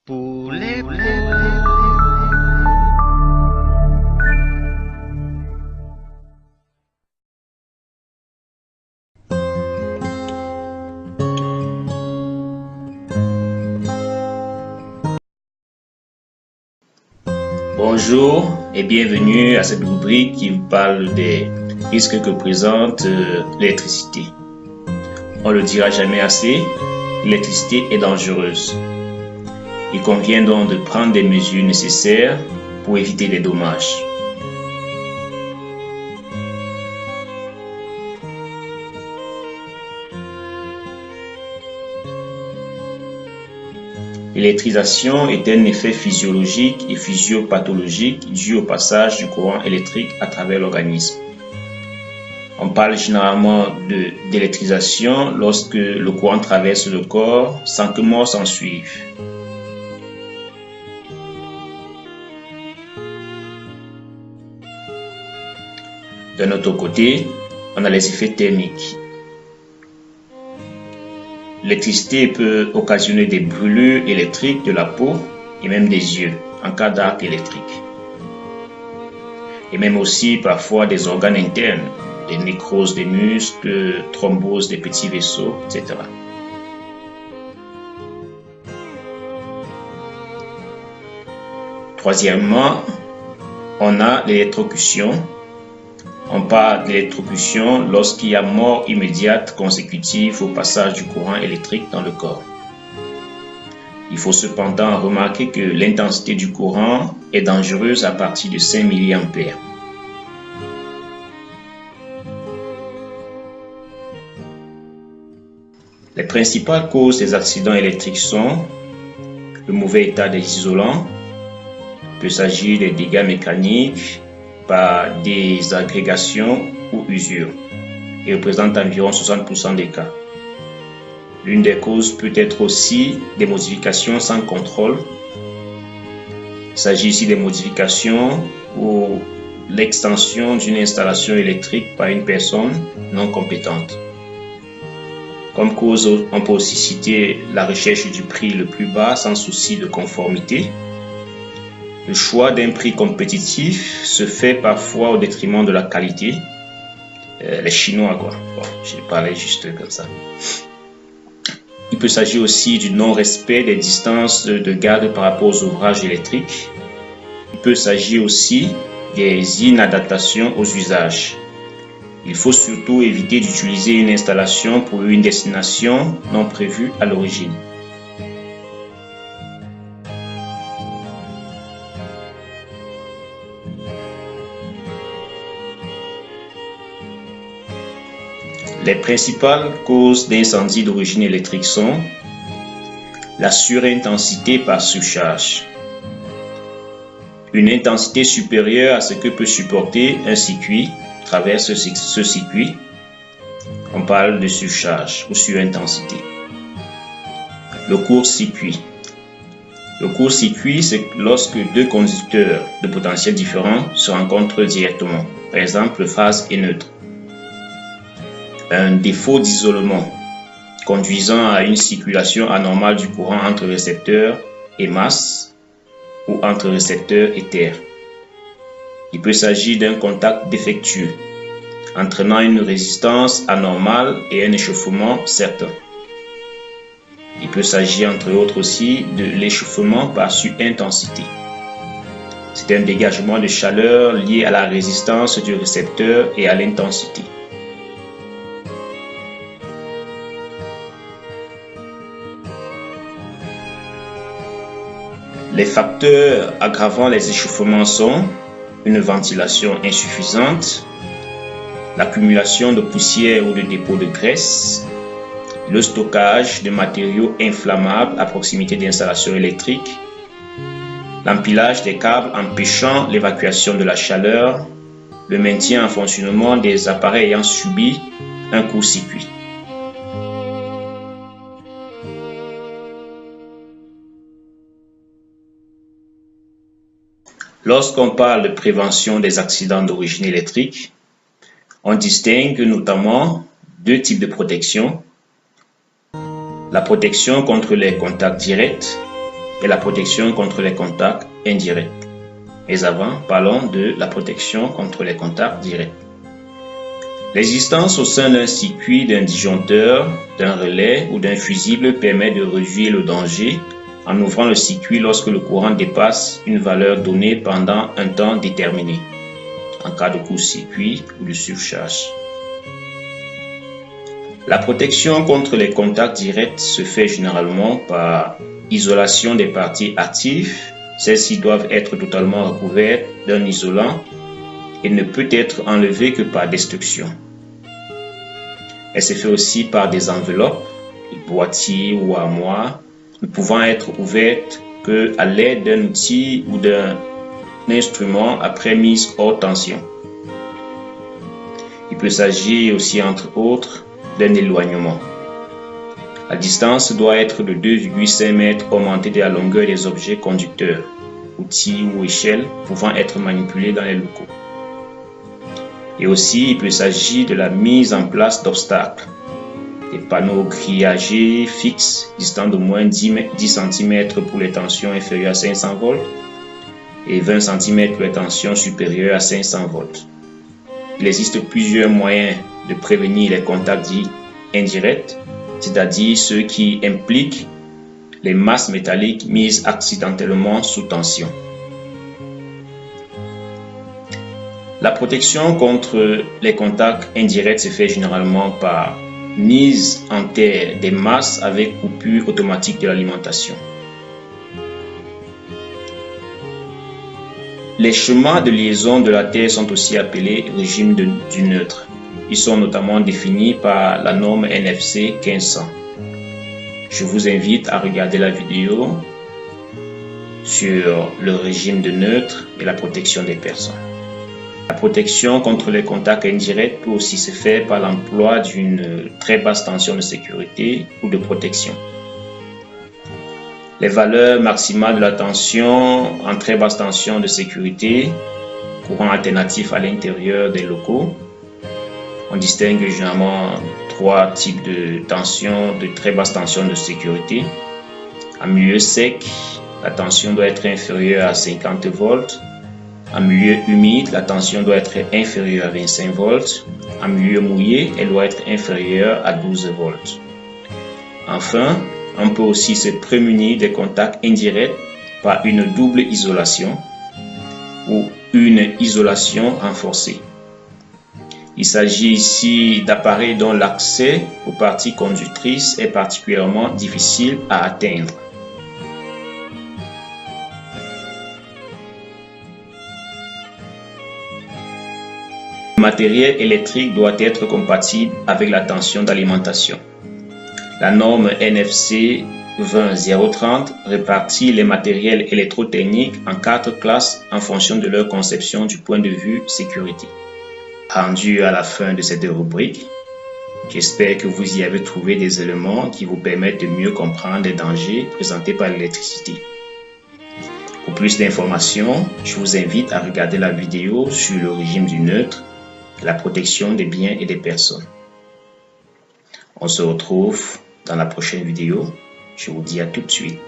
Poulet, Bonjour et bienvenue à cette rubrique qui vous parle des risques que présente l'électricité. On le dira jamais assez, l'électricité est dangereuse. Il convient donc de prendre des mesures nécessaires pour éviter des dommages. L'électrisation est un effet physiologique et physiopathologique dû au passage du courant électrique à travers l'organisme. On parle généralement d'électrisation lorsque le courant traverse le corps sans que mort s'en suive. D'un autre côté, on a les effets thermiques. L'électricité peut occasionner des brûlures électriques de la peau et même des yeux en cas d'arc électrique. Et même aussi parfois des organes internes, des nécroses des muscles, thromboses des petits vaisseaux, etc. Troisièmement, on a l'électrocution. On parle d'électrocution lorsqu'il y a mort immédiate consécutive au passage du courant électrique dans le corps. Il faut cependant remarquer que l'intensité du courant est dangereuse à partir de 5 mA. Les principales causes des accidents électriques sont le mauvais état des isolants. Il peut s'agir des dégâts mécaniques par des agrégations ou usures. Il représente environ 60% des cas. L'une des causes peut être aussi des modifications sans contrôle. Il s'agit ici des modifications ou l'extension d'une installation électrique par une personne non compétente. Comme cause, on peut aussi citer la recherche du prix le plus bas sans souci de conformité. Le choix d'un prix compétitif se fait parfois au détriment de la qualité. Les Chinois, quoi. Bon, je parlais juste comme ça. Il peut s'agir aussi du non-respect des distances de garde par rapport aux ouvrages électriques. Il peut s'agir aussi des inadaptations aux usages. Il faut surtout éviter d'utiliser une installation pour une destination non prévue à l'origine. Les principales causes d'incendie d'origine électrique sont la surintensité par surcharge. Une intensité supérieure à ce que peut supporter un circuit traverse ce circuit. On parle de surcharge ou surintensité. Le court-circuit. Le court-circuit, c'est lorsque deux conducteurs de potentiels différents se rencontrent directement. Par exemple, phase et neutre. Un défaut d'isolement conduisant à une circulation anormale du courant entre récepteur et masse ou entre récepteur et terre. Il peut s'agir d'un contact défectueux entraînant une résistance anormale et un échauffement certain. Il peut s'agir entre autres aussi de l'échauffement par surintensité. C'est un dégagement de chaleur lié à la résistance du récepteur et à l'intensité. Les facteurs aggravant les échauffements sont une ventilation insuffisante, l'accumulation de poussière ou de dépôts de graisse, le stockage de matériaux inflammables à proximité d'installations électriques, l'empilage des câbles empêchant l'évacuation de la chaleur, le maintien en fonctionnement des appareils ayant subi un court-circuit. Lorsqu'on parle de prévention des accidents d'origine électrique, on distingue notamment deux types de protection. La protection contre les contacts directs et la protection contre les contacts indirects. Mais avant, parlons de la protection contre les contacts directs. L'existence au sein d'un circuit, d'un disjoncteur, d'un relais ou d'un fusible permet de réduire le danger en ouvrant le circuit lorsque le courant dépasse une valeur donnée pendant un temps déterminé, en cas de court-circuit ou de surcharge. La protection contre les contacts directs se fait généralement par isolation des parties actives. Celles-ci doivent être totalement recouvertes d'un isolant et ne peut être enlevée que par destruction. Elle se fait aussi par des enveloppes, des boîtiers ou armoires, ne pouvant être ouvertes qu'à l'aide d'un outil ou d'un instrument après mise hors tension. Il peut s'agir aussi, entre autres, d'un éloignement. La distance doit être de 2,5 mètres augmentée de la longueur des objets conducteurs, outils ou échelles pouvant être manipulés dans les locaux. Et aussi, il peut s'agir de la mise en place d'obstacles, des panneaux grillagés fixes distant d'au moins 10 cm pour les tensions inférieures à 500 volts et 20 cm pour les tensions supérieures à 500 volts. Il existe plusieurs moyens de prévenir les contacts dits indirects, c'est-à-dire ceux qui impliquent les masses métalliques mises accidentellement sous tension. La protection contre les contacts indirects se fait généralement par mise en terre des masses avec coupure automatique de l'alimentation. Les chemins de liaison de la terre sont aussi appelés régime du neutre. Ils sont notamment définis par la norme NFC 1500. Je vous invite à regarder la vidéo sur le régime de neutre et la protection des personnes. La protection contre les contacts indirects peut aussi se faire par l'emploi d'une très basse tension de sécurité ou de protection. Les valeurs maximales de la tension en très basse tension de sécurité, courant alternatif à l'intérieur des locaux. On distingue généralement 3 types de tension, de très basse tension de sécurité. En milieu sec, la tension doit être inférieure à 50 volts. En milieu humide, la tension doit être inférieure à 25 volts. En milieu mouillé, elle doit être inférieure à 12 volts. Enfin, on peut aussi se prémunir des contacts indirects par une double isolation ou une isolation renforcée. Il s'agit ici d'appareils dont l'accès aux parties conductrices est particulièrement difficile à atteindre. Le matériel électrique doit être compatible avec la tension d'alimentation. La norme NFC 20030 répartit les matériels électrotechniques en 4 classes en fonction de leur conception du point de vue sécurité. Rendu à la fin de cette rubrique, j'espère que vous y avez trouvé des éléments qui vous permettent de mieux comprendre les dangers présentés par l'électricité. Pour plus d'informations, je vous invite à regarder la vidéo sur le régime du neutre et la protection des biens et des personnes. On se retrouve dans la prochaine vidéo. Je vous dis à tout de suite.